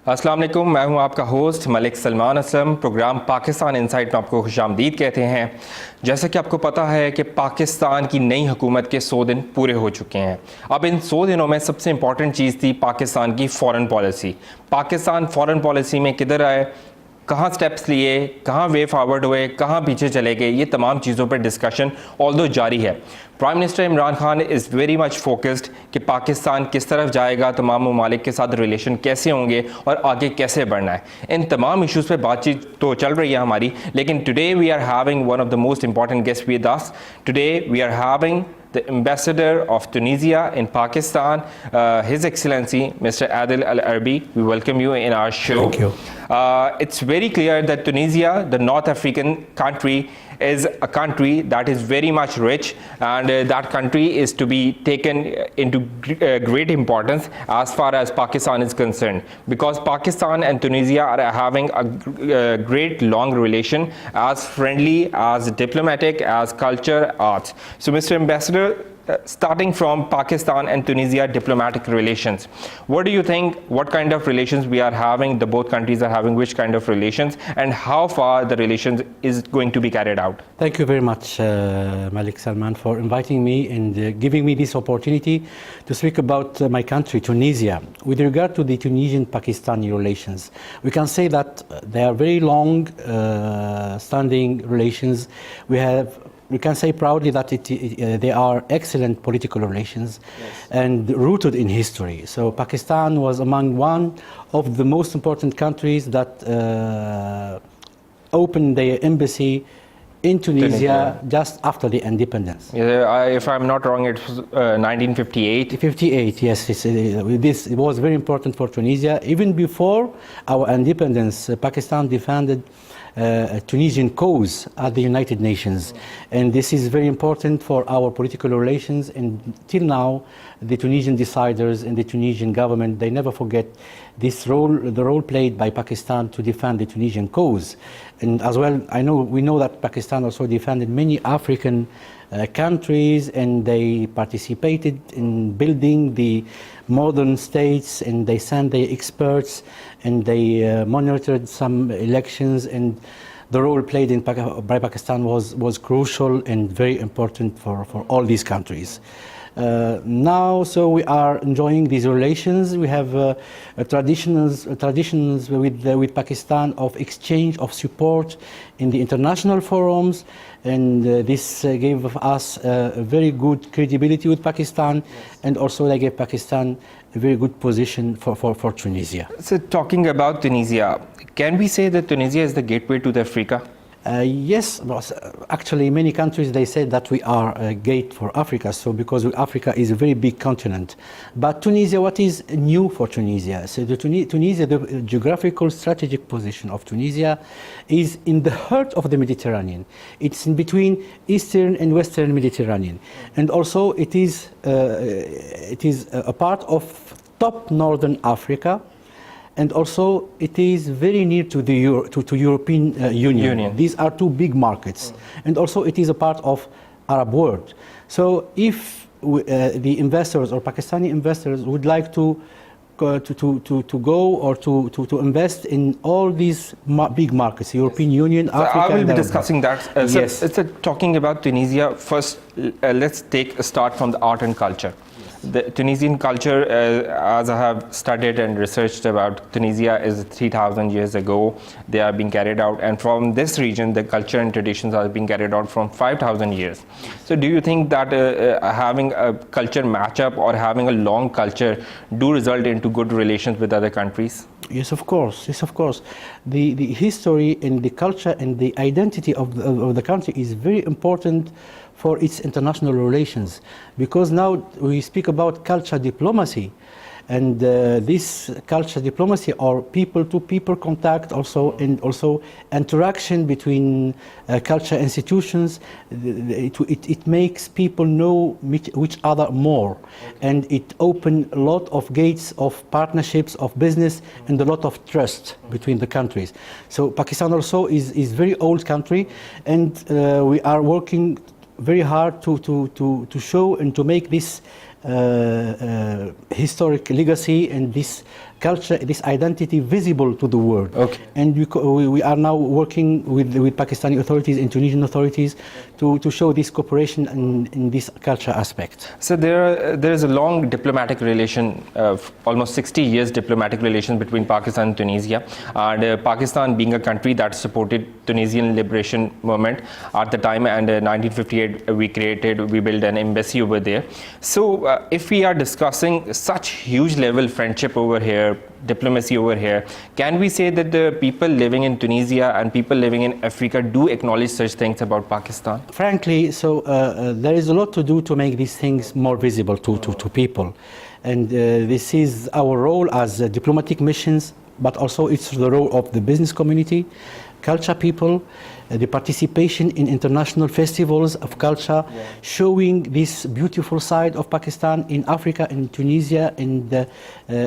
अस्सलाम वालेकुम, मैं हूं आपका host Malik Salman Aslam. Programme Pakistan insight में आपको खुशामदीद कहते हैं। जैसा कि आपको पता है कि पाकिस्तान की नई हुकूमत के 100 दिन पूरे हो चुके हैं। अब इन 100 दिनों में सबसे इंपॉर्टेंट चीज़ थी पाकिस्तान की foreign policy. Pakistan foreign policy में किधर आए, कहाँ स्टेप्स लिए, कहाँ वे फॉरवर्ड हुए, कहाँ पीछे चले गए, ये तमाम चीज़ों पर डिस्कशन ऑल्दो जारी है। Prime minister Imran Khan is very much focused कि पाकिस्तान किस तरफ जाएगा, तमाम ममालिक के साथ रिलेशन कैसे होंगे और आगे कैसे बढ़ना है। इन तमाम इशूज़ पे बातचीत तो चल रही है हमारी, लेकिन today we are having one of the most important guest with us. Today we are having the ambassador of Tunisia in Pakistan, His Excellency Mr. Adil Al Arbi. We welcome you in our show. Thank you. It's very clear that Tunisia, the North African country, is a country that is very much rich, and that country is to be taken into great importance as far as Pakistan is concerned, because Pakistan and Tunisia are having a great long relation, as friendly, as diplomatic, as culture, arts. So Mr. Ambassador, starting from Pakistan and Tunisia diplomatic relations, what do you think, what kind of relations we are having, the both countries are having, which kind of relations, and how far the relations is going to be carried out? Thank you very much, Malik Salman, for inviting me and giving me this opportunity to speak about my country, Tunisia. With regard to the Tunisian-Pakistani relations, we can say that they are very long standing relations. We can say proudly that they are excellent political relations, yes, and rooted in history. So Pakistan was among one of the most important countries that opened their embassy in Tunisia just after the independence. If I'm not wrong, it was 1958. 58, yes. This was very important for Tunisia. Even before our independence, Pakistan defended Tunisian cause at the United Nations, and this is very important for our political relations. And till now, the Tunisian deciders and the Tunisian government, they never forget this role, the role played by Pakistan to defend the Tunisian cause. And as well, we know that Pakistan also defended many African countries, and they participated in building the modern states, and they sent their experts, and they monitored some elections, and the role played by Pakistan was crucial and very important for all these countries. Now, so we are enjoying these relations. We have traditions with Pakistan of exchange of support in the international forums, and this gave us a very good credibility with Pakistan, yes, and also they gave Pakistan a very good position for Tunisia. So talking about Tunisia, can we say that Tunisia is the gateway to Africa? Yes, actually many countries, they say that we are a gate for Africa, so because Africa is a very big continent. But Tunisia, what is new for Tunisia? So Tunisia, the geographical strategic position of Tunisia is in the heart of the Mediterranean. It's in between Eastern and Western Mediterranean. And also it is a part of top Northern Africa. And also, it is very near to the European Union. These are two big markets. And also, it is a part of Arab world. So, if the investors or Pakistani investors would like to go or to invest in all these big markets, European Union, Africa. I will be discussing that. Yes. So talking about Tunisia, first let's take a start from the art and culture. The Tunisian culture, as I have studied and researched about Tunisia, is 3,000 years ago. They are being carried out, and from this region, the culture and traditions are being carried out from 5,000 years. So, do you think that having a culture matchup or having a long culture do result into good relations with other countries? Yes, of course. Yes, of course. The history and the culture and the identity of the country is very important for its international relations, because now we speak about culture diplomacy, and this culture diplomacy or people-to-people contact and also interaction between culture institutions. It makes people know each other more, and it opens a lot of gates of partnerships, of business, and a lot of trust between the countries. So Pakistan also is very old country, and we are working very hard to show and to make this historic legacy and this culture, this identity visible to the world. Okay. And we are now working with Pakistani authorities and Tunisian authorities to show this cooperation in this culture aspect. So there is a long diplomatic relation, almost 60 years diplomatic relation between Pakistan and Tunisia, and Pakistan being a country that supported Tunisian liberation movement at the time, and 1958 we built an embassy over there. So if we are discussing such huge level friendship over here, diplomacy over here, can we say that the people living in Tunisia and people living in Africa do acknowledge such things about Pakistan? Frankly, so there is a lot to do to make these things more visible to people. And this is our role as diplomatic missions, but also it's the role of the business community, culture people, the participation in international festivals of culture, showing this beautiful side of Pakistan in Africa, in Tunisia, and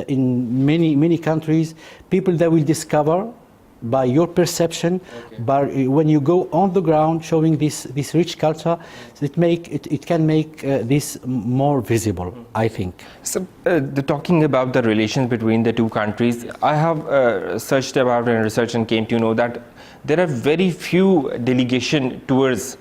in many countries. People that will discover by your perception, but when you go on the ground showing this rich culture, it can make this more visible, I think. So talking about the relations between the two countries, I have searched about and researched and came to know that there are very few delegation tours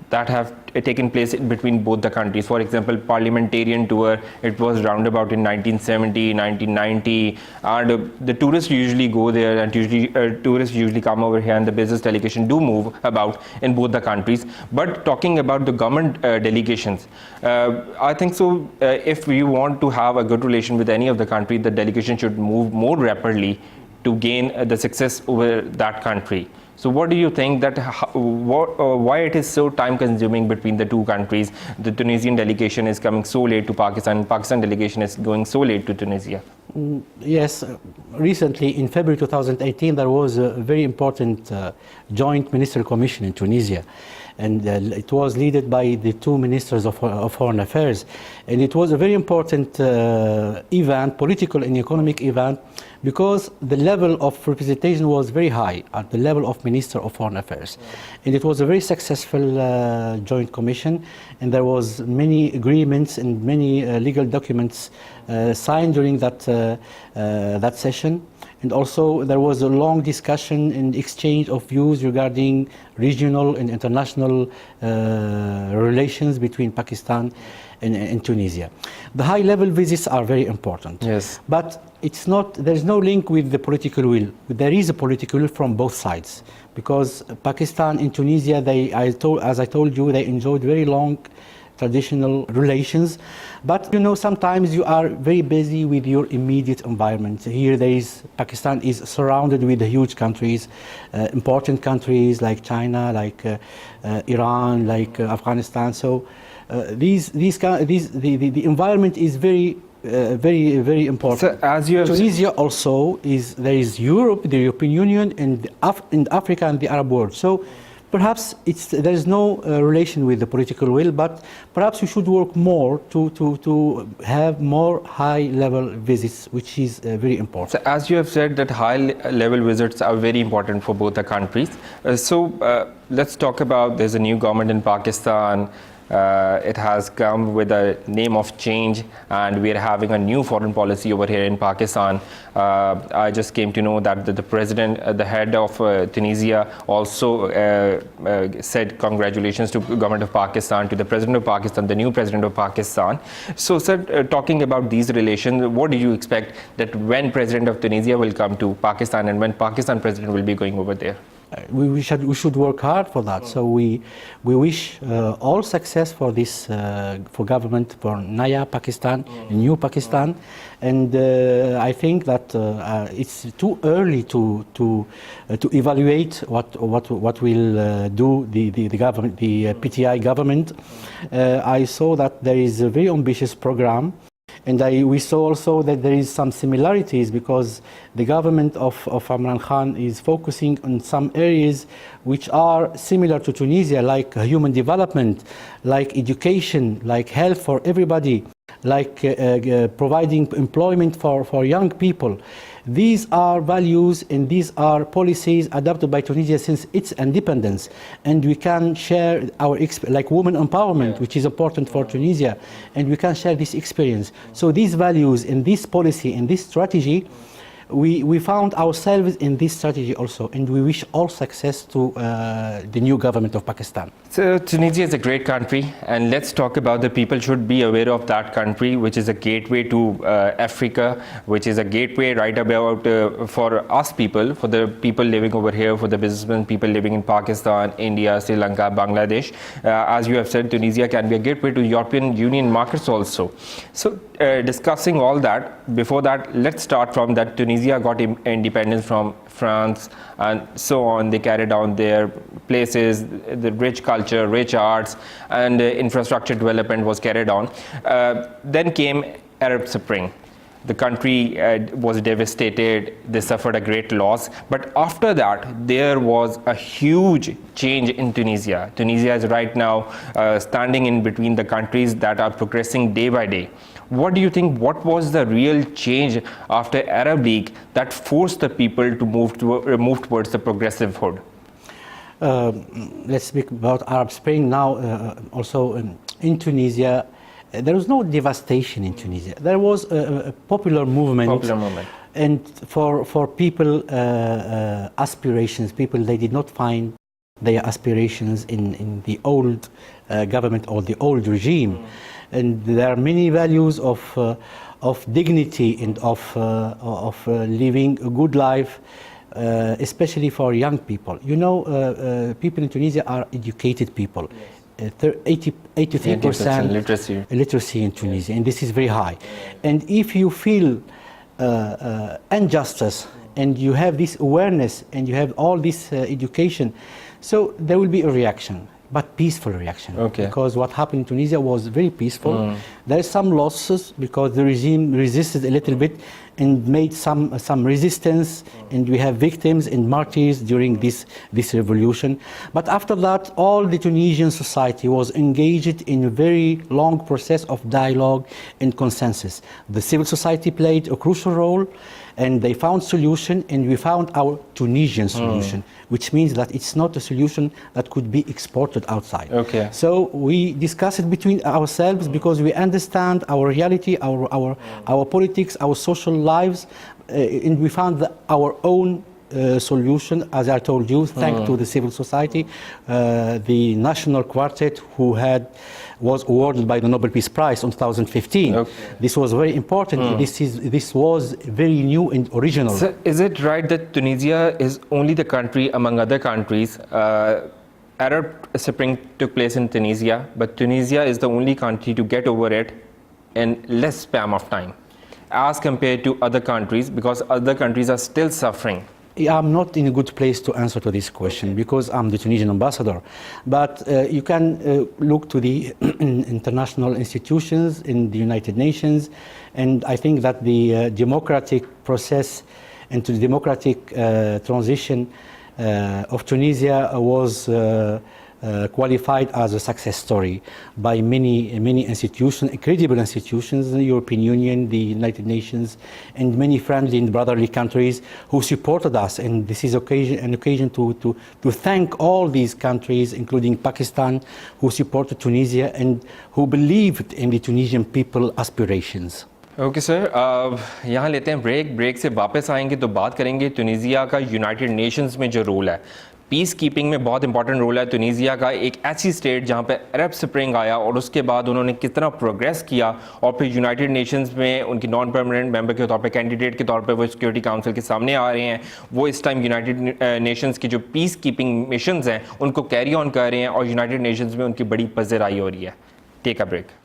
that have taken place between both the countries. For example, parliamentarian tour, it was roundabout in 1970, 1990, and the tourists usually go there, and tourists usually come over here, and the business delegation do move about in both the countries. But talking about the government delegations, I think so if you want to have a good relation with any of the country, the delegation should move more rapidly to gain the success over that country. So what do you think that why it is so time consuming between the two countries? The Tunisian delegation is coming so late to Pakistan, and Pakistan delegation is going so late to Tunisia. Yes, recently in February 2018 there was a very important joint ministerial commission in Tunisia, and it was led by the two ministers of foreign affairs, and it was a very important event, political and economic event, because the level of representation was very high at the level of Minister of Foreign Affairs. And it was a very successful joint commission, and there was many agreements and many legal documents signed during that session. And also there was a long discussion and exchange of views regarding regional and international relations between Pakistan and Tunisia. The high-level visits are very important. Yes. But it's not, there's no link with the political will. There is a political will from both sides, because Pakistan and Tunisia, as I told you, they enjoyed very long traditional relations. But you know, sometimes you are very busy with your immediate environment. Here Pakistan is surrounded with huge countries, important countries like China, like Iran, like Afghanistan. So the environment is very important. So as you have Tunisia also there is Europe, the European Union, and Africa and the Arab world. So perhaps there is no relation with the political will, but perhaps we should work more to have more high-level visits, which is very important. So as you have said that high-level visits are very important for both the countries. Let's talk about, there's a new government in Pakistan. It has come with a name of change, and we are having a new foreign policy over here in Pakistan. I just came to know that the president, the head of Tunisia, also said congratulations to the government of Pakistan, to the president of Pakistan, the new president of Pakistan. So, sir, talking about these relations, what do you expect that when president of Tunisia will come to Pakistan, and when Pakistan president will be going over there? We should work hard for that. So we wish all success for this for government, for Naya Pakistan, new Pakistan, and I think that it's too early to evaluate what will do the government, the PTI government. I saw that there is a very ambitious program. And we saw also that there is some similarities, because the government of Imran Khan is focusing on some areas which are similar to Tunisia, like human development, like education, like health for everybody, like providing employment for young people. These are values and these are policies adopted by Tunisia since its independence, and we can share our like women empowerment, which is important for Tunisia, and we can share this experience. So these values and this policy and this strategy we found ourselves in this strategy also, and we wish all success to the new government of Pakistan. So Tunisia is a great country, and let's talk about the people should be aware of that country, which is a gateway to Africa, which is a gateway right about for us people, for the people living over here, for the businessmen, people living in Pakistan, India, Sri Lanka, Bangladesh. As you have said, Tunisia can be a gateway to European Union markets also. So discussing all that, before that, let's start from that Tunisia got independence from France and so on. They carried on their places, the rich culture, rich arts, and infrastructure development was carried on. Then came Arab Spring. The country was devastated, they suffered a great loss. But after that, there was a huge change in Tunisia. Tunisia is right now standing in between the countries that are progressing day by day. What do you think, what was the real change after Arab League that forced the people to move towards the progressivehood? Let's speak about Arab Spring now. Also in Tunisia, there was no devastation in Tunisia. There was a popular movement. And for people, aspirations, people, they did not find their aspirations in the old government or the old regime. And there are many values of dignity and of living a good life, especially for young people. You know, people in Tunisia are educated people. 83% literacy in Tunisia, and this is very high. And if you feel injustice and you have this awareness and you have all this education, so there will be a reaction, but peaceful reaction. Okay. Because what happened in Tunisia was very peaceful. There is some losses because the regime resisted a little bit and made some resistance, and we have victims and martyrs during this revolution. But after that, all the Tunisian society was engaged in a very long process of dialogue and consensus. The civil society played a crucial role, and they found solution, and we found our Tunisian solution, which means that it's not a solution that could be exported outside. Okay. So we discuss it between ourselves because we understand our reality, our politics, our social lives, and we found our own solution, as I told you, thanks to the civil society, the National Quartet, who was awarded by the Nobel Peace Prize in 2015. Okay. This was very important. This was very new and original. So is it right that Tunisia is only the country among other countries? Arab Spring took place in Tunisia, but Tunisia is the only country to get over it in less span of time as compared to other countries, because other countries are still suffering. I'm not in a good place to answer to this question because I'm the Tunisian ambassador. But you can look to the international institutions in the United Nations, and I think that the democratic process and to the democratic transition of Tunisia was qualified as a success story by many institutions, credible institutions, the European Union, the United Nations, and many friendly and brotherly countries who supported us. And this is an occasion to thank all these countries, including Pakistan, who supported Tunisia and who believed in the Tunisian people's aspirations. Okay sir, यहाँ लेते हैं break से वापस आएंगे तो बात करेंगे तुनीसिया का यूनाइटेड नेशंस में जो रोल है, पीस कीपिंग में बहुत इंपॉर्टेंट रोल है तुनीसिया का, एक ऐसी स्टेट जहाँ पे अरब स्प्रिंग आया और उसके बाद उन्होंने कितना प्रोग्रेस किया और फिर यूनाइटेड नेशंस में उनकी नॉन परमानेंट मेंबर के तौर पे, कैंडिडेट के तौर पे वो सिक्योरिटी काउंसिल के सामने आ रहे हैं। वो इस टाइम यूनाइटेड नेशंस की जो पीस कीपिंग मिशंस हैं उनको कैरी ऑन कर रहे हैं और यूनाइटेड नेशंस में उनकी बड़ी पज़राई हो रही है। Take a break.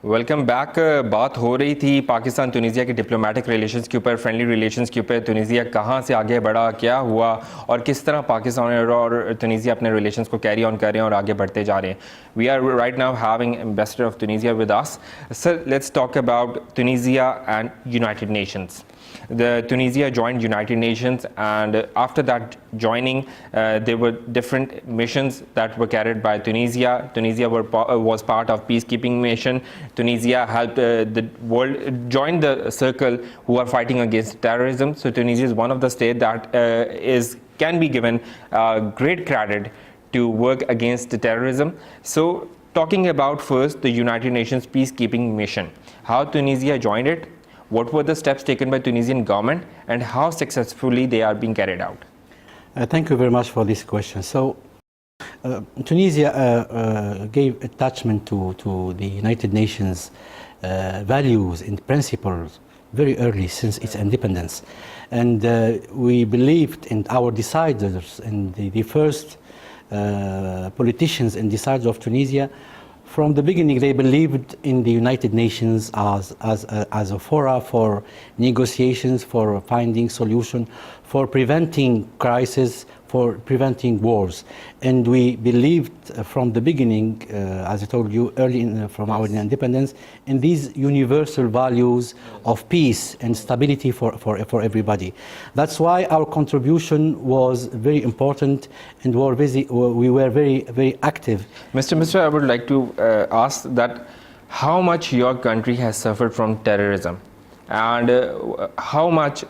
Welcome back. बात हो रही थी पाकिस्तान तुनीसिया के डिप्लोमेटिक रिलेशंस के ऊपर, फ्रेंडली रिलेशंस के ऊपर। तुनीसिया कहाँ से आगे बढ़ा, क्या हुआ और किस तरह पाकिस्तान और तुनीसिया अपने रिलेशंस को कैरी ऑन कर रहे हैं और आगे बढ़ते जा रहे हैं। We are right now having ambassador of Tunisia with us. Sir, let's talk about Tunisia and United Nations. Tunisia joined United Nations, and after that joining, there were different missions that were carried by Tunisia. Tunisia was part of peacekeeping mission. Tunisia helped the world join the circle who are fighting against terrorism. So Tunisia is one of the states that can be given great credit to work against terrorism. So talking about first the United Nations peacekeeping mission, how Tunisia joined it, what were the steps taken by Tunisian government, and how successfully they are being carried out? Thank you very much for this question. So Tunisia gave attachment to the United Nations values and principles very early since its independence. And we believed in our deciders and the first politicians and deciders of Tunisia. From the beginning, they believed in the United Nations as a fora for negotiations, for finding solution, for preventing crisis, for preventing wars. And we believed from the beginning, as I told you early from our independence, in these universal values of peace and stability for everybody. That's why our contribution was very important, and we were very active. Mr. I would like to ask that how much your country has suffered from terrorism, and how much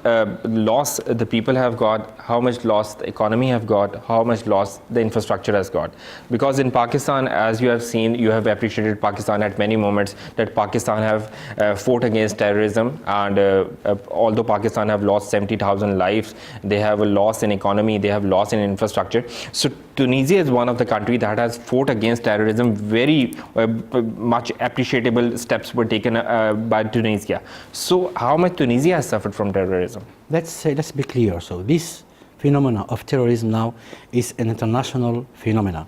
loss the people have got, how much loss the economy have got, how much loss the infrastructure has got. Because in Pakistan, as you have seen, you have appreciated Pakistan at many moments, that Pakistan have fought against terrorism, and although Pakistan have lost 70,000 lives, they have a loss in economy, they have loss in infrastructure. So Tunisia is one of the countries that has fought against terrorism. Very much appreciable steps were taken by Tunisia. So how much Tunisia has suffered from terrorism? Let's be clear. So this phenomena of terrorism now is an international phenomena.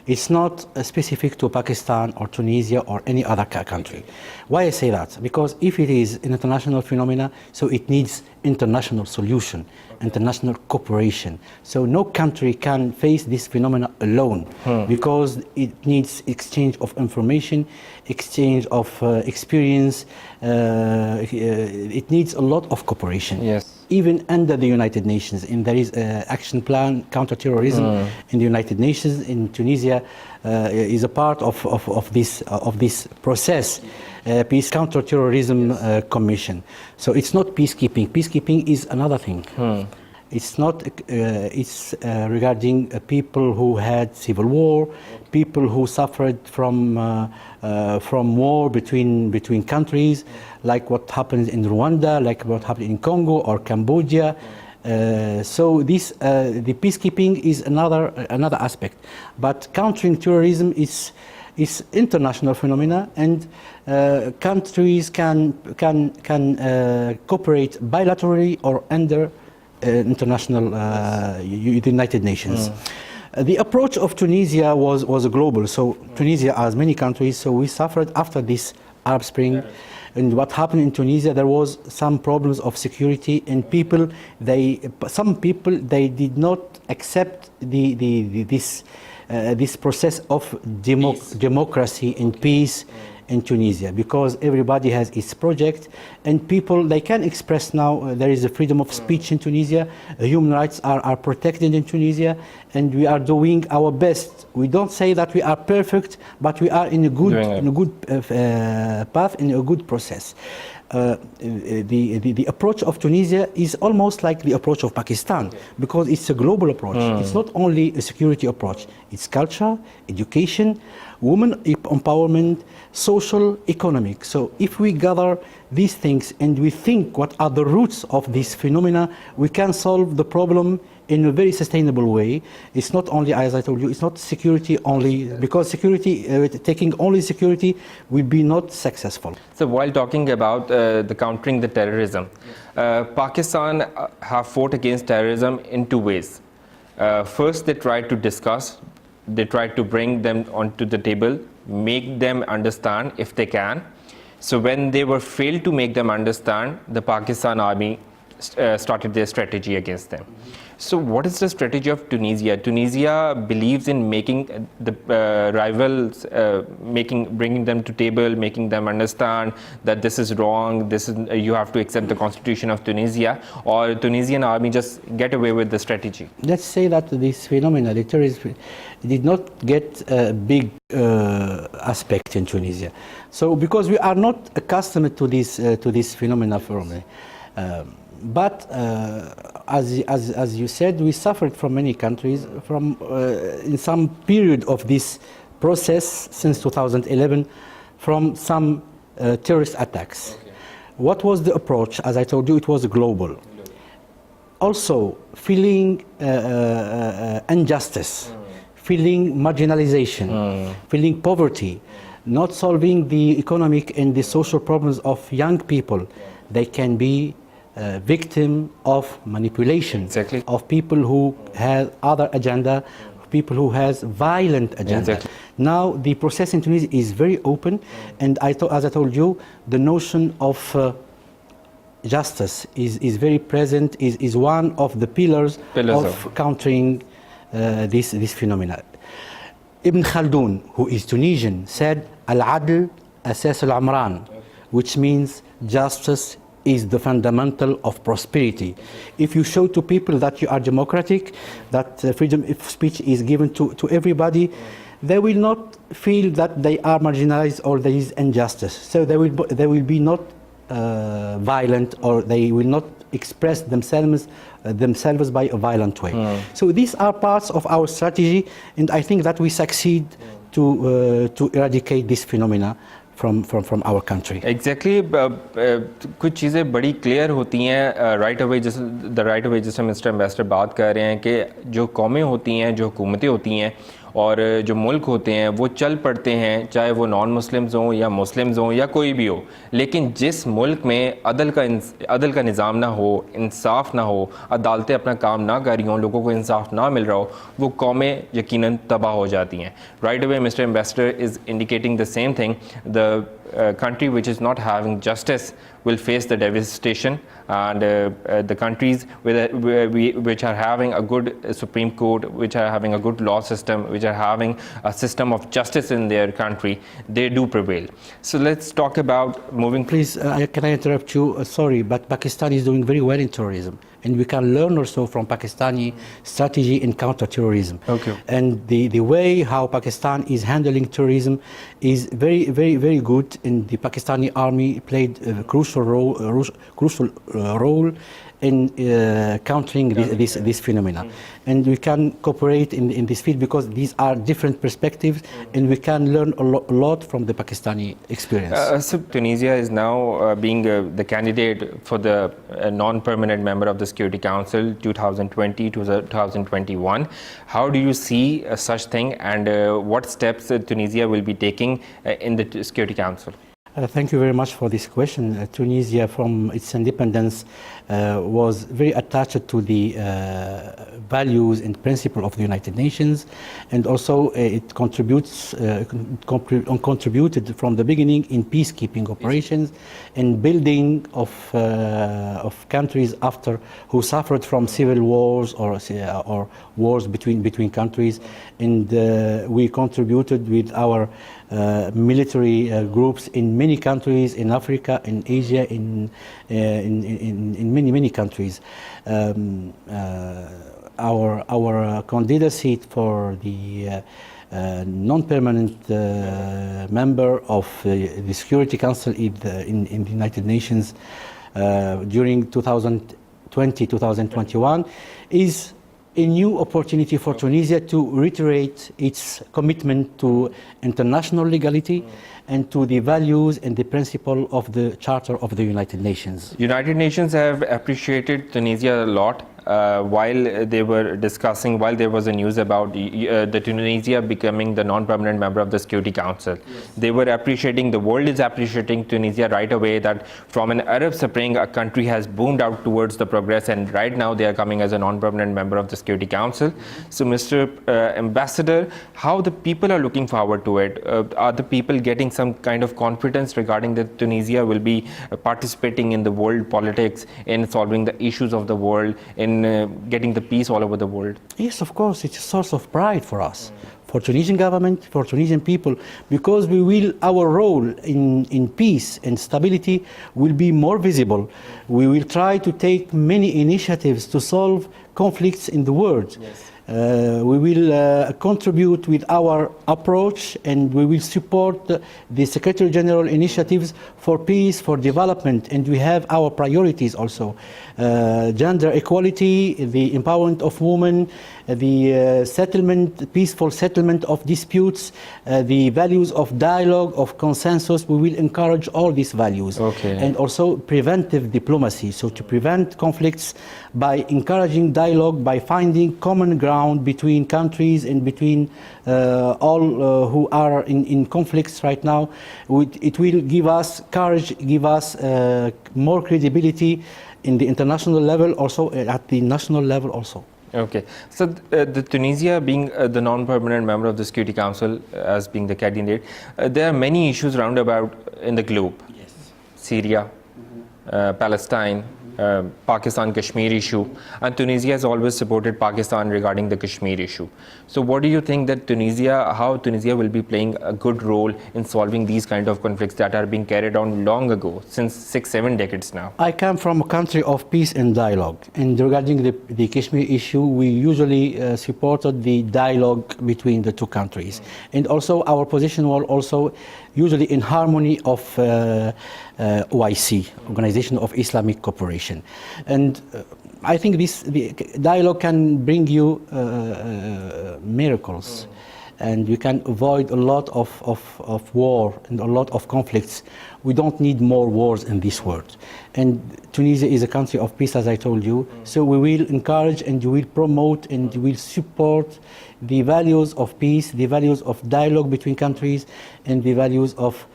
It's not specific to Pakistan or Tunisia or any other country. Why I say that? Because if it is an international phenomena, so it needs international solution, international cooperation. So no country can face this phenomena alone, because it needs exchange of information, exchange of experience. It needs a lot of cooperation. Yes. Even under the United Nations, and there is an action plan counter-terrorism in the United Nations. In Tunisia is a part of this process, Peace Counter-Terrorism Commission. So it's not peacekeeping. Peacekeeping is another thing. It's not. It's regarding people who had civil war, people who suffered from war between countries, like what happened in Rwanda, like what happened in Congo or Cambodia. So the peacekeeping is another aspect. But countering terrorism is international phenomena, and countries can cooperate bilaterally or under international United Nations. The approach of Tunisia was global. So Tunisia, as many countries, so we suffered after this Arab Spring. And what happened in Tunisia, there was some problems of security, and some people did not accept this process of democracy and peace in Tunisia, because everybody has its project, and people, they can express now. There is a freedom of speech in Tunisia. Human rights are protected in Tunisia, and we are doing our best. We don't say that we are perfect, but we are in a good path, in a good process. The approach of Tunisia is almost like the approach of Pakistan, because it's a global approach. It's not only a security approach. It's culture, education, women empowerment, social, economic. So if we gather these things and we think what are the roots of this phenomena, we can solve the problem in a very sustainable way. It's not only, as I told you, it's not security only, because security, taking only security will be not successful. So while talking about the countering the terrorism, Pakistan have fought against terrorism in two ways. First, they tried to discuss, they tried to bring them onto the table, make them understand if they can. So when they were failed to make them understand, the Pakistan army started their strategy against them. So what is the strategy of Tunisia? Tunisia believes in making the rivals, bringing them to table, making them understand that this is wrong, you have to accept the constitution of Tunisia, or Tunisian army just get away with the strategy? Let's say that this phenomenon, the terrorism, did not get a big aspect in Tunisia. So because we are not accustomed to this phenomena but as you said, we suffered from many countries from in some period of this process since 2011 from some terrorist attacks. Okay. What was the approach? As I told you, it was global. Also, feeling injustice, feeling marginalization, feeling poverty, not solving the economic and the social problems of young people. They can be victim of manipulation, exactly, of people who have other agenda, people who has violent agenda. Exactly. Now the process in Tunisia is very open, and as I told you, the notion of justice is very present, is one of the pillars of countering this phenomena. Ibn Khaldun, who is Tunisian, said, Al-Adl Asas al-Amran, which means justice is the fundamental of prosperity. If you show to people that you are democratic, that freedom of speech is given to everybody, they will not feel that they are marginalized or there is injustice. So they will be not violent, or they will not express themselves by a violent way. So these are parts of our strategy, and I think that we succeed to eradicate this phenomena from our country. Exactly. कुछ चीज़ें बड़ी clear होती हैं right away, जैसे mister ambassador बात कर रहे हैं कि जो कौमें होती हैं, जो हुकूमतें होती हैं और जो मुल्क होते हैं वो चल पड़ते हैं, चाहे वो नॉन मुस्लिम्स हों या मुस्लिम्स हों या कोई भी हो, लेकिन जिस मुल्क में अदल का निज़ाम ना हो, इंसाफ ना हो, अदालतें अपना काम ना कर रही हों, लोगों को इंसाफ ना मिल रहा हो, वो कौमें यकीनन तबाह हो जाती हैं. Right away mister ambassador is indicating the same thing. The country which is not having justice will face the devastation, and the countries which are having a good Supreme Court, which are having a good law system, which are having a system of justice in their country, they do prevail. So let's talk about moving. Please, can I interrupt you? Sorry, but Pakistan is doing very well in terrorism, and we can learn also from Pakistani strategy in counter-terrorism. Okay. And the way how Pakistan is handling terrorism is very, very, very good. And the Pakistani army played a crucial role in countering this phenomena. And we can cooperate in this field because these are different perspectives, and we can learn a lot from the Pakistani experience. So Tunisia is now being the candidate for the non-permanent member of the Security Council 2020 to 2021. How do you see such thing, and what steps Tunisia will be taking in the Security Council? Thank you very much for this question. Tunisia, from its independence, was very attached to the values and principles of the United Nations, and also it contributed from the beginning in peacekeeping operations and building of countries after who suffered from civil wars or wars between countries, and we contributed with our military groups in many countries in Africa, in Asia, in many countries. Our candidacy for the non-permanent member of the Security Council in the United Nations during 2020-2021 is a new opportunity for Tunisia to reiterate its commitment to international legality and to the values and the principle of the Charter of the United Nations. United Nations have appreciated Tunisia a lot. While they were discussing, while there was a news about the Tunisia becoming the non-permanent member of the Security Council, yes, they were appreciating, the world is appreciating Tunisia right away, that from an Arab Spring, a country has boomed out towards the progress, and right now they are coming as a non-permanent member of the Security Council. So Mr. Ambassador, how the people are looking forward to it? Are the people getting some kind of confidence regarding that Tunisia will be participating in the world politics, in solving the issues of the world, in in getting the peace all over the world? Yes, of course, it's a source of pride for us, for Tunisian government, for Tunisian people, because our role in peace and stability will be more visible. We will try to take many initiatives to solve conflicts in the world. Yes. We will contribute with our approach, and we will support the Secretary General initiatives for peace, for development, and we have our priorities also. Gender equality, the empowerment of women, the peaceful settlement of disputes, the values of dialogue, of consensus. We will encourage all these values. Okay. And also preventive diplomacy, so to prevent conflicts by encouraging dialogue, by finding common ground between countries and between all who are in conflicts right now. It will give us courage, give us more credibility in the international level, also at the national level also. Okay, so the Tunisia being the non-permanent member of the Security Council, as being the candidate, there are many issues round about in the globe. Yes. Syria, Palestine, Pakistan-Kashmir issue, and Tunisia has always supported Pakistan regarding the Kashmir issue. So what do you think that how Tunisia will be playing a good role in solving these kind of conflicts that are being carried on long ago, since 6-7 decades now? I come from a country of peace and dialogue, and regarding the Kashmir issue, we usually supported the dialogue between the two countries. And also our position was also usually in harmony of OIC, Organization of Islamic Cooperation. And I think the dialogue can bring you miracles, and you can avoid a lot of war and a lot of conflicts. We don't need more wars in this world. And Tunisia is a country of peace, as I told you. So we will encourage and we will promote and we will support the values of peace, the values of dialogue between countries, and the values of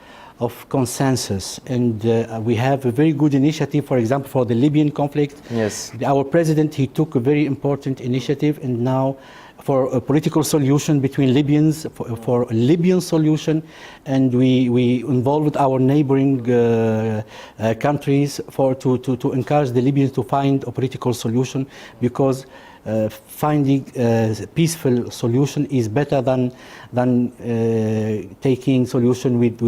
consensus. And we have a very good initiative, for example, for the Libyan conflict. Yes. Our president, he took a very important initiative, and now for a political solution between Libyans, for a Libyan solution, and we involved our neighboring countries to encourage the Libyans to find a political solution, because finding a peaceful solution is better than taking solution with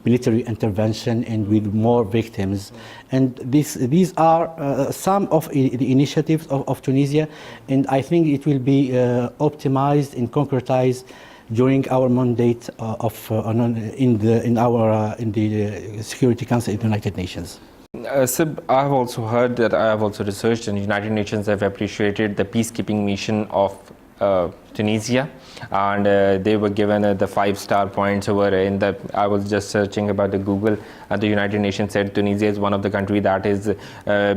military intervention and with more victims. And these are some of the initiatives of Tunisia, and I think it will be optimized and concretized during our mandate in the Security Council of the United Nations. Sib, I have also heard that I have also researched, and United Nations have appreciated the peacekeeping mission of Tunisia, and they were given the 5-star points over in the. I was just searching about the Google, and the United Nations said Tunisia is one of the countries that is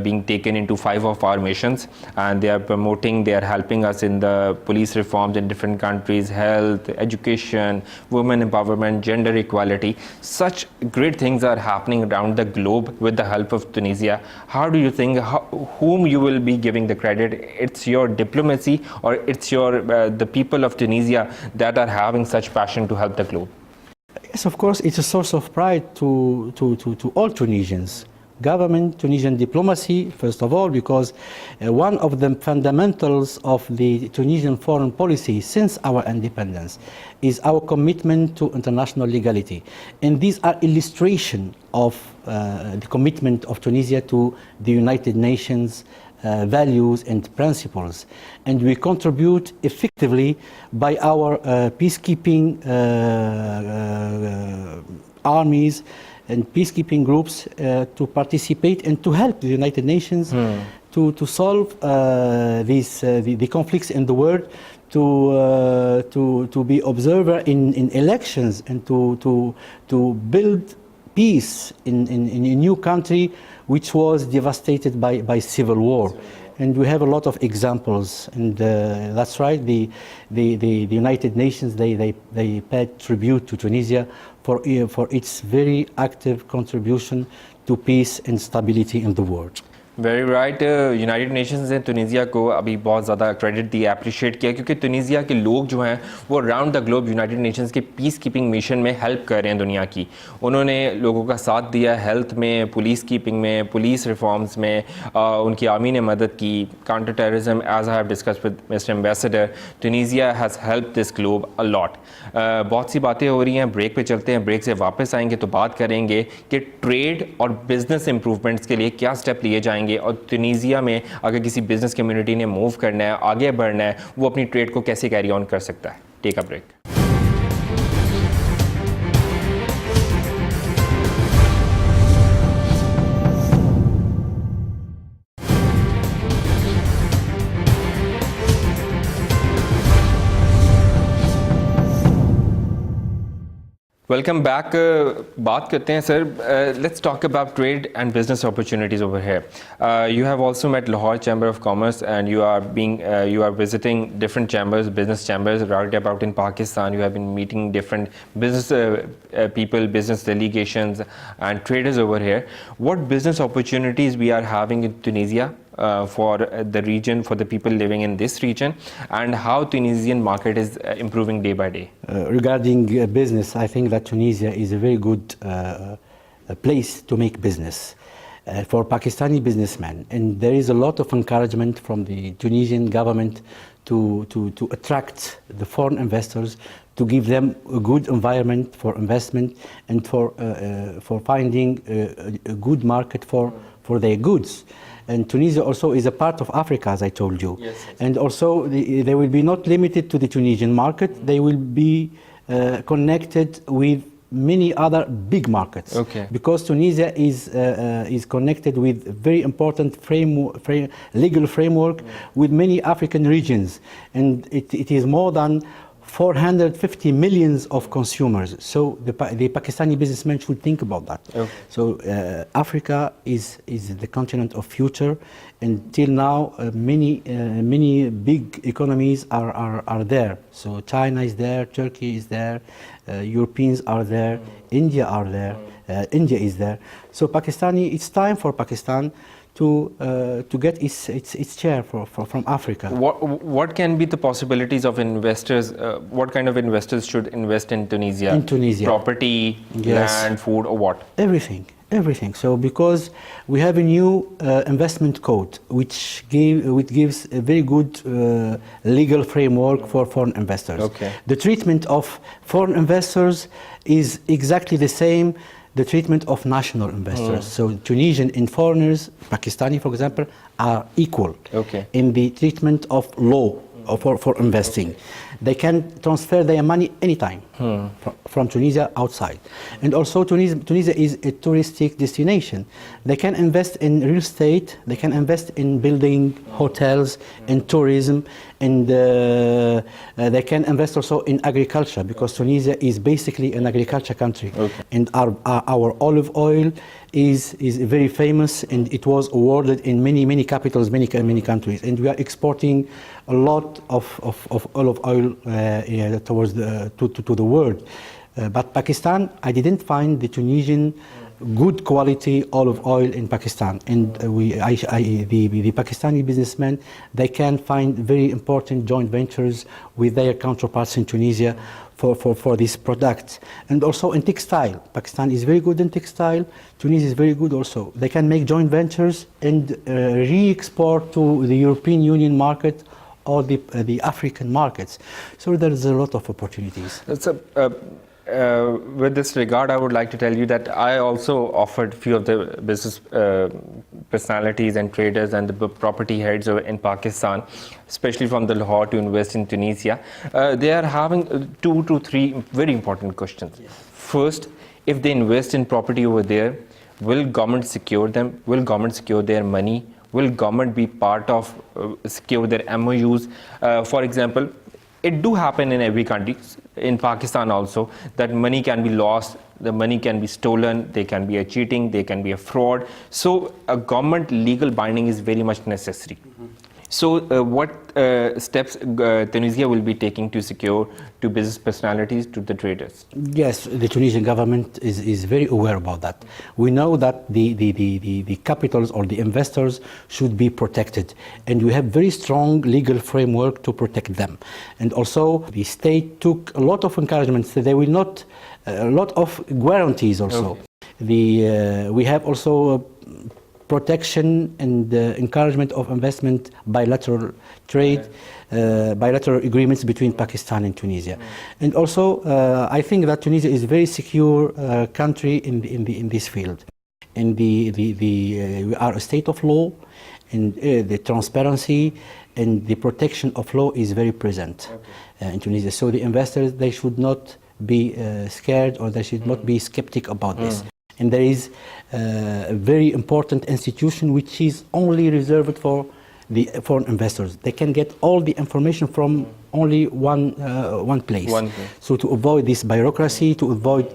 being taken into 5 of our missions, and they are promoting, they are helping us in the police reforms in different countries, health, education, women empowerment, gender equality. Such great things are happening around the globe with the help of Tunisia. How do you think, whom you will be giving the credit? It's your diplomacy, or it's your the people of Tunisia that are having such passion to help the globe? Yes, of course, it's a source of pride to all Tunisians. Government, Tunisian diplomacy, first of all, because one of the fundamentals of the Tunisian foreign policy since our independence is our commitment to international legality. And these are illustration of the commitment of Tunisia to the United Nations values and principles, and we contribute effectively by our peacekeeping armies and peacekeeping groups to participate and to help the United Nations to solve the conflicts in the world, to be observer in elections, and to build peace in a new country which was devastated by civil war. And we have a lot of examples, and that's right, the United Nations, they paid tribute to Tunisia for its very active contribution to peace and stability in the world. Very right. United Nations ने तुनीसिया को अभी बहुत ज़्यादा credit दिया, appreciate किया, क्योंकि तुनीसिया के लोग जो हैं वो round the globe United Nations के पीस कीपिंग मिशन में हेल्प कर रहे हैं दुनिया की। उन्होंने लोगों का साथ दिया हेल्थ में, पुलिस कीपिंग में, पुलिस रिफॉर्म्स में, उनकी आर्मी ने मदद की, counter terrorism, as I have discuss with mister ambassador, Tunisia has help this globe a lot. बहुत सी बातें हो रही हैं, ब्रेक पे चलते हैं, ब्रेक से वापस आएंगे तो बात करेंगे कि ट्रेड और बिजनेस इंप्रूवमेंट्स के लिए क्या स्टेप लिए जाएंगे, और तुनीसिया में अगर किसी बिजनेस कम्युनिटी ने मूव करना है, आगे बढ़ना है, वो अपनी ट्रेड को कैसे कैरी ऑन कर सकता है। Take a break. Welcome back. बात करते हैं sir, let's talk about trade and business opportunities over here. You have also met Lahore chamber of commerce and you are visiting different chambers, business chambers right about in Pakistan. You have been meeting different business people, business delegations and traders over here. What business opportunities we are having in Tunisia for the region, for the people living in this region, and how Tunisian market is improving day by day? Regarding business, I think that Tunisia is a very good place to make business for Pakistani businessmen, and there is a lot of encouragement from the Tunisian government to attract the foreign investors, to give them a good environment for investment and for finding a good market for their goods. And Tunisia also is a part of Africa, as I told you. Yes. And also they will be not limited to the Tunisian market. They will be connected with many other big markets. Okay. Because Tunisia is connected with very important legal framework with many African regions. And it is more than 450 millions of consumers. So the Pakistani businessmen should think about that. Okay. So Africa is the continent of future. Until now, many big economies are there. So China is there, Turkey is there, Europeans are there, India are there, India is there. So it's time for Pakistan to get its share from Africa. What can be the possibilities of investors? What kind of investors should invest in Tunisia? In Tunisia. Property, Yes. land, food, or what? Everything. So because we have a new investment code which gives a very good legal framework for foreign investors. Okay. The treatment of foreign investors is exactly the same the treatment of national investors. So Tunisian and foreigners, Pakistani for example, are equal Okay. in the treatment of law for investing. They can transfer their money anytime from Tunisia outside. And also Tunisia is a touristic destination. They can invest in real estate, they can invest in building hotels, in tourism, and they can invest also in agriculture, because Tunisia is basically an agriculture country. Okay. And our olive oil is very famous, and it was awarded in many capitals, many countries, and we are exporting a lot of olive oil towards to the world. But Pakistan, I didn't find the Tunisian good quality olive oil in Pakistan, and the Pakistani businessmen, they can find very important joint ventures with their counterparts in Tunisia for these products. And also in textile, Pakistan is very good in textile, Tunisia is very good also. They can make joint ventures and re-export to the European Union market or the African markets. So there is a lot of opportunities. With this regard, I would like to tell you that I also offered few of the business personalities and traders and the property heads in Pakistan, especially from the Lahore, to invest in Tunisia. They are having 2 to 3 very important questions. Yes. First, if they invest in property over there, will government secure them? Will government secure their money? Will government be part of secure their MOUs? For example, it do happen in every country, in Pakistan also, that money can be lost, the money can be stolen, there can be a cheating, there can be a fraud. So a government legal binding is very much necessary. So, what steps Tunisia will be taking to secure to business personalities, to the traders? Yes, the Tunisian government is very aware about that. We know that the capitals or the investors should be protected, and we have very strong legal framework to protect them. And also, the state took a lot of encouragements. They will not, a lot of guarantees also. Okay. We have also protection and encouragement of investment, bilateral trade, bilateral agreements between Pakistan and Tunisia. And also, I think that Tunisia is a very secure country in this field. And we are a state of law, and the transparency and the protection of law is very present in Tunisia. So the investors, they should not be scared, or they should not be skeptic about this. And there is a very important institution which is only reserved for the foreign investors. They can get all the information from only one place. So to avoid this bureaucracy, to avoid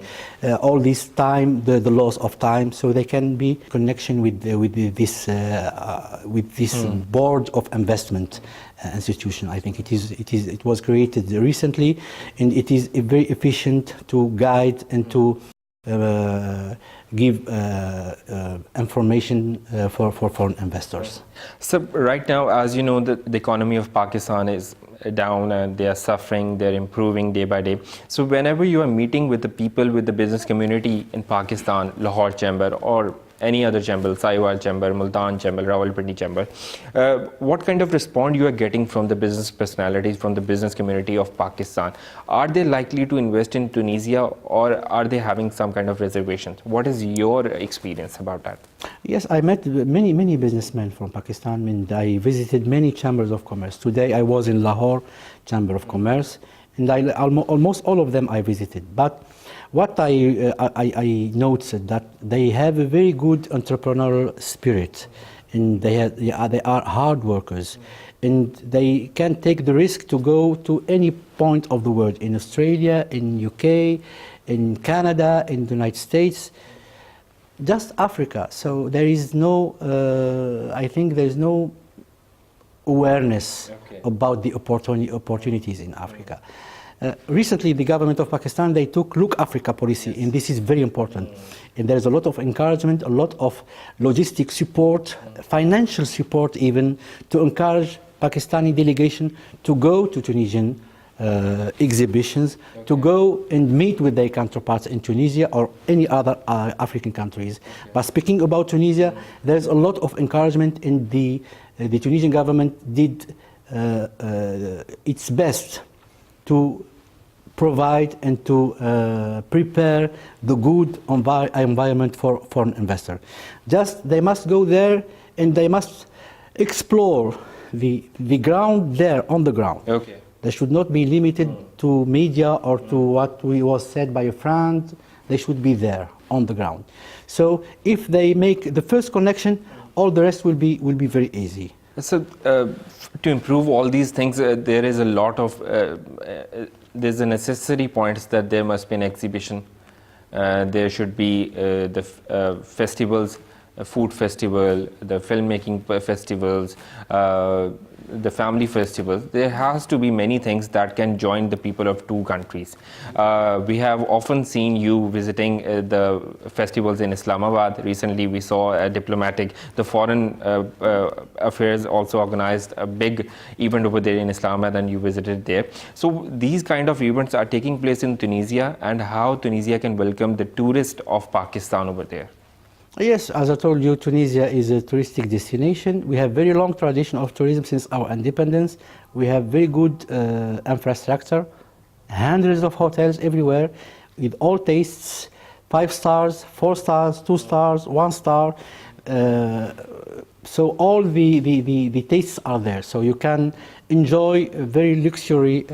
all this time, the loss of time, so they can be connection with this board of investment institution. I think it was created recently, and it is very efficient to guide and to give information for foreign investors. So right now, as you know, the economy of Pakistan is down and they are suffering, they're improving day by day. So whenever you are meeting with the people, with the business community in Pakistan, Lahore Chamber or any other chamber, Saiwal Chamber, Multan Chamber, Rawalpindi Chamber, what kind of response you are getting from the business personalities, from the business community of Pakistan? Are they likely to invest in Tunisia, or are they having some kind of reservations? What is your experience about that? Yes, I met many businessmen from Pakistan, and I visited many chambers of commerce. Today I was in Lahore Chamber of Commerce, and almost all of them I visited. But what I noticed that they have a very good entrepreneurial spirit, and they are hard workers, and they can take the risk to go to any point of the world, in Australia, in UK, in Canada, in the United States, just Africa. So there is no, I think there is no awareness about the opportunities in Africa. Recently, the government of Pakistan, they took Look Africa policy, and this is very important. And there is a lot of encouragement, a lot of logistic support, financial support even, to encourage Pakistani delegation to go to Tunisian exhibitions, to go and meet with their counterparts in Tunisia or any other African countries. But speaking about Tunisia, there's a lot of encouragement, and the Tunisian government did its best to provide and to prepare the good environment for foreign investors. Just they must go there and they must explore the ground there on the ground. They should not be limited to media or to what was said by a friend. They should be there on the ground. So if they make the first connection, all the rest will be very easy. So to improve all these things, there is a lot of there's a necessary points that there must be an exhibition. There should be the festivals, a food festival, the filmmaking festivals, the family festivals. There has to be many things that can join the people of two countries. We have often seen you visiting the festivals in Islamabad. Recently we saw a diplomatic, the foreign affairs also organized a big event over there in Islamabad, and you visited there. So these kind of events are taking place in Tunisia, and how Tunisia can welcome the tourist of Pakistan over there. Yes, as I told you, Tunisia is a touristic destination. We have very long tradition of tourism since our independence. We have very good infrastructure, hundreds of hotels everywhere, with all tastes, 5 stars, 4 stars, 2 stars, 1 star. So all the tastes are there. So you can enjoy a very luxury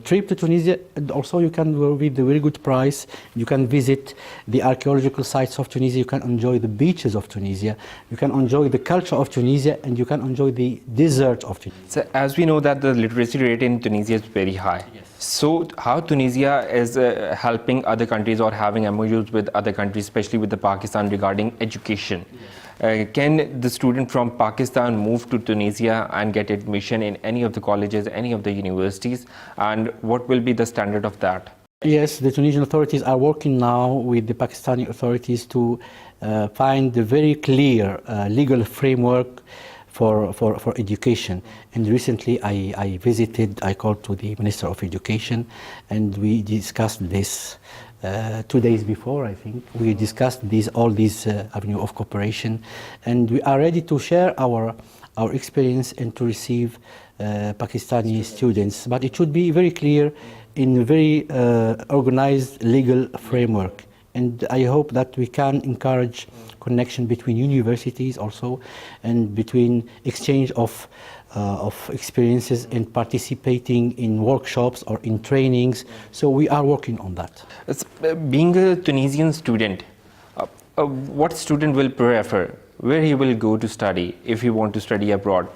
trip to Tunisia, and also you can go with a very good price. You can visit the archaeological sites of Tunisia, you can enjoy the beaches of Tunisia, you can enjoy the culture of Tunisia, and you can enjoy the desert of Tunisia. So as we know that the literacy rate in Tunisia is very high. Yes. So how Tunisia is helping other countries or having MOUs with other countries, especially with the Pakistan, regarding education? Yes. Can the student from Pakistan move to Tunisia and get admission in any of the colleges, any of the universities? And what will be the standard of that? Yes, the Tunisian authorities are working now with the Pakistani authorities to find a very clear legal framework for education. And recently I called to the Minister of Education, and we discussed this 2 days before, I think. We discussed all these avenue of cooperation, and we are ready to share our experience and to receive Pakistani students. But it should be very clear in a very organized legal framework. And I hope that we can encourage connection between universities also, and between exchange of experiences and participating in workshops or in trainings. So we are working on that. Being a Tunisian student, what student will prefer? Where he will go to study if he want to study abroad,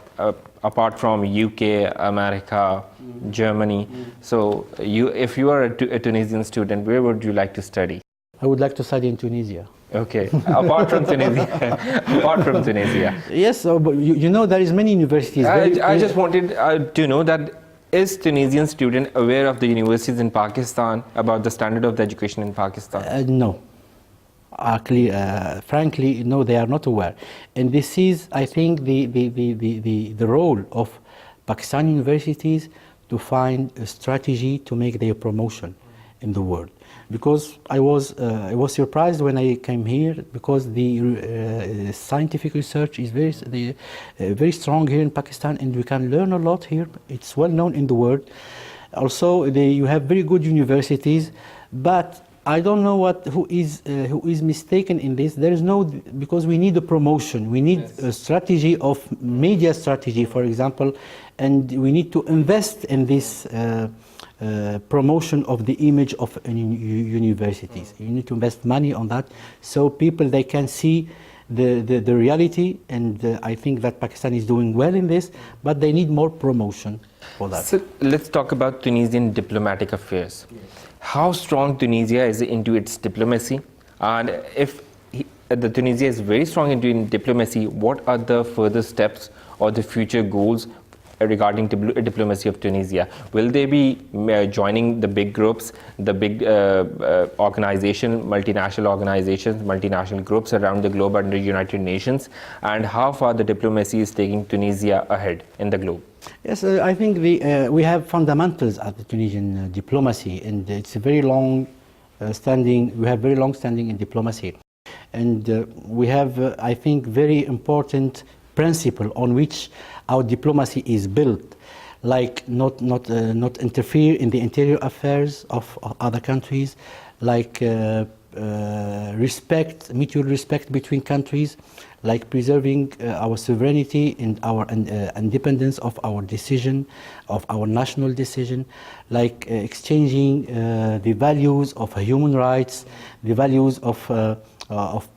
apart from UK, America, Germany? So if you are a Tunisian student, where would you like to study? I would like to study in Tunisia. Okay, apart from Tunisia. Apart from Tunisia. Yes, but you know there is many universities. I just wanted to know that is Tunisian student aware of the universities in Pakistan, about the standard of the education in Pakistan? No. Frankly, no, they are not aware. And this is, I think, the role of Pakistani universities to find a strategy to make their promotion in the world. Because I was surprised when I came here, because the scientific research is very strong here in Pakistan, and we can learn a lot here. It's well known in the world. Also, you have very good universities, but I don't know who is mistaken in this. There is no, because we need a promotion. We need a strategy of media strategy, for example, and we need to invest in this promotion of the image of universities. You need to invest money on that, so people, they can see the reality, and I think that Pakistan is doing well in this, but they need more promotion for that. So let's talk about Tunisian diplomatic affairs. Yes. How strong Tunisia is into its diplomacy, and if the Tunisia is very strong into diplomacy, what are the further steps or the future goals regarding diplomacy of Tunisia? Will they be joining the big groups, the big multinational organizations, multinational groups around the globe under United Nations? And how far the diplomacy is taking Tunisia ahead in the globe? Yes, I think we have fundamentals at the Tunisian diplomacy, and it's a very long standing. We have very long standing in diplomacy, and we have, I think, very important principle on which our diplomacy is built, like not interfere in the interior affairs of other countries, like mutual respect between countries, like preserving our sovereignty and our independence of our decision, of our national decision, like exchanging the values of human rights, the values of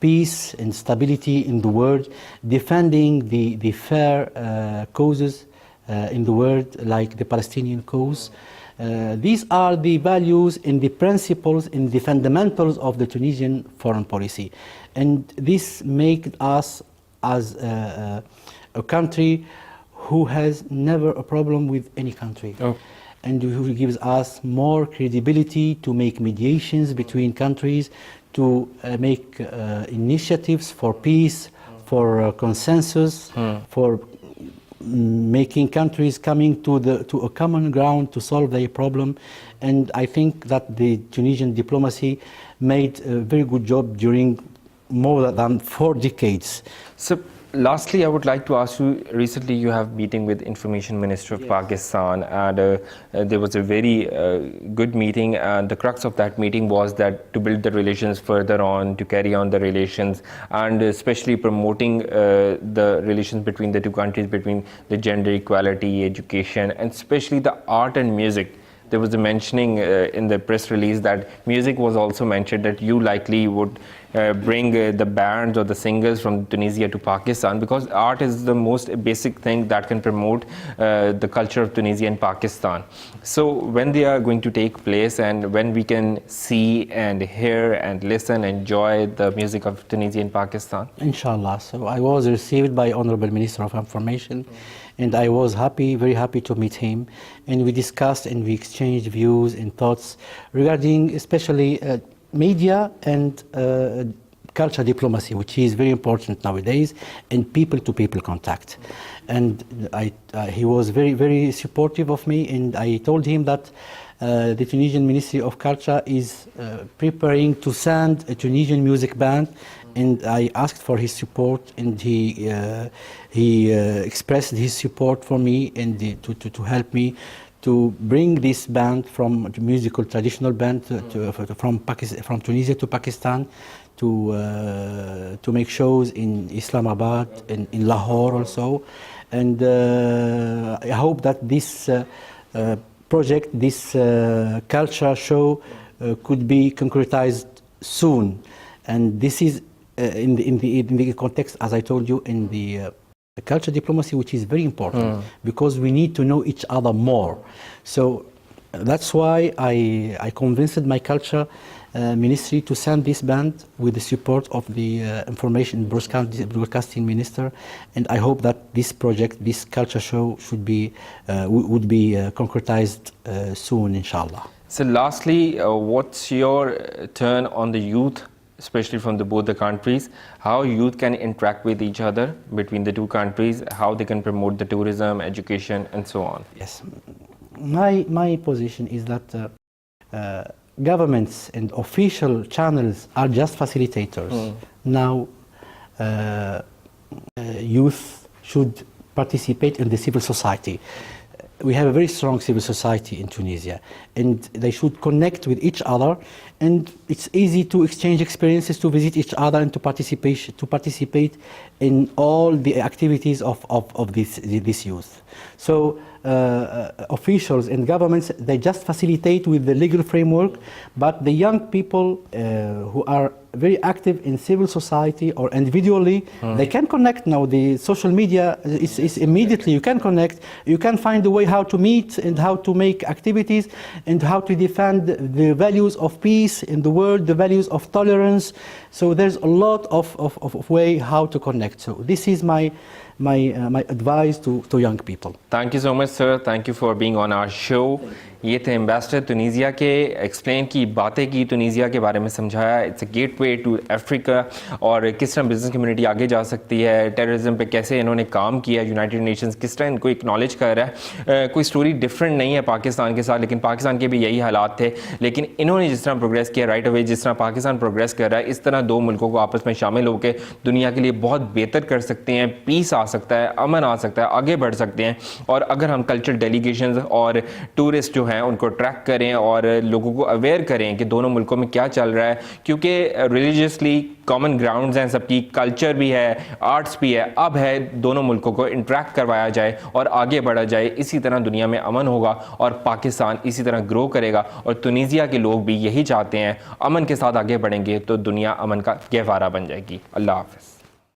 peace and stability in the world, defending the fair causes in the world, like the Palestinian cause. These are the values and the principles and the fundamentals of the Tunisian foreign policy. And this makes us as a country who has never a problem with any country. Oh. And who gives us more credibility to make mediations between countries, to make initiatives for peace, for consensus, for making countries coming to a common ground to solve their problem. And I think that the Tunisian diplomacy made a very good job during more than 4 decades. So lastly, I would like to ask you, recently you have meeting with Information Minister of Pakistan, and there was a very good meeting, and the crux of that meeting was that to build the relations further on, to carry on the relations, and especially promoting the relations between the two countries, between the gender equality, education, and especially the art and music there was a mentioning in the press release that music was also mentioned, that you likely would bring the bands or the singers from Tunisia to Pakistan, because art is the most basic thing that can promote the culture of Tunisia and Pakistan. So when they are going to take place, and when we can see and hear and listen, enjoy the music of Tunisia and Pakistan? Inshallah. So I was received by Honorable Minister of Information, and I was happy, very happy to meet him. And we discussed and we exchanged views and thoughts regarding especially media and culture diplomacy, which is very important nowadays, and people-to-people contact. And he was very, very supportive of me, and I told him that the Tunisian Ministry of Culture is preparing to send a Tunisian music band, and I asked for his support, and he expressed his support for me and to help me to bring this band from the musical traditional band from Tunisia to Pakistan to make shows in Islamabad, in Lahore also. And I hope that this project, this culture show could be concretized soon. And this is in the context, as I told you, in the culture diplomacy, which is very important because we need to know each other more. So that's why I convinced my culture ministry to send this band with the support of the information broadcasting minister, and I hope that this project, this culture show, would be concretized soon, inshallah. So lastly, what's your turn on the youth, especially from both the countries, how youth can interact with each other between the two countries, how they can promote the tourism, education, and so on? Yes, my position is that governments and official channels are just facilitators. Now, youth should participate in the civil society. We have a very strong civil society in Tunisia, and they should connect with each other, and it's easy to exchange experiences, to visit each other, and to participate in all the activities of this youth. So officials and governments, they just facilitate with the legal framework, but the young people who are very active in civil society or individually, they can connect now. The social media is immediately, you can connect, you can find a way how to meet and how to make activities and how to defend the values of peace in the world, the values of tolerance. So there's a lot of way how to connect. So this is my advice to young people. Thank you so much, sir. Thank you for being on our show. ये थे ambassador तुनीसिया के, explain की बातें की, तुनीसिया के बारे में समझाया, it's a gateway to Africa, और किस तरह बिजनेस कम्युनिटी आगे जा सकती है, टेररिज्म पे कैसे इन्होंने काम किया, यूनाइटेड नेशंस किस तरह इनको एक्नॉलेज कर रहा है। कोई स्टोरी डिफरेंट नहीं है पाकिस्तान के साथ, लेकिन पाकिस्तान के भी यही हालात थे, लेकिन इन्होंने जिस तरह प्रोग्रेस किया राइट अवे, जिस तरह पाकिस्तान प्रोग्रेस कर रहा है, इस तरह दो मुल्कों को आपस में शामिल होकर दुनिया के लिए बहुत बेहतर कर सकते हैं, पीस आ सकता है, अमन आ सकता है, आगे बढ़ सकते हैं। और अगर हम कल्चरल डेलीगेशंस और टूरिस्ट जो हैं उनको ट्रैक करें और लोगों को अवेयर करें कि दोनों मुल्कों में क्या चल रहा है, क्योंकि रिलीजियसली कॉमन ग्राउंड्स हैं, सबकी कल्चर भी है, आर्ट्स भी है, अब है दोनों मुल्कों को इंटरेक्ट करवाया जाए और आगे बढ़ा जाए। इसी तरह दुनिया में अमन होगा और पाकिस्तान इसी तरह ग्रो करेगा, और तुनीसिया के लोग भी यही चाहते हैं, अमन के साथ आगे बढ़ेंगे तो दुनिया अमन का गहवारा बन जाएगी। अल्लाह हाफ़िज़।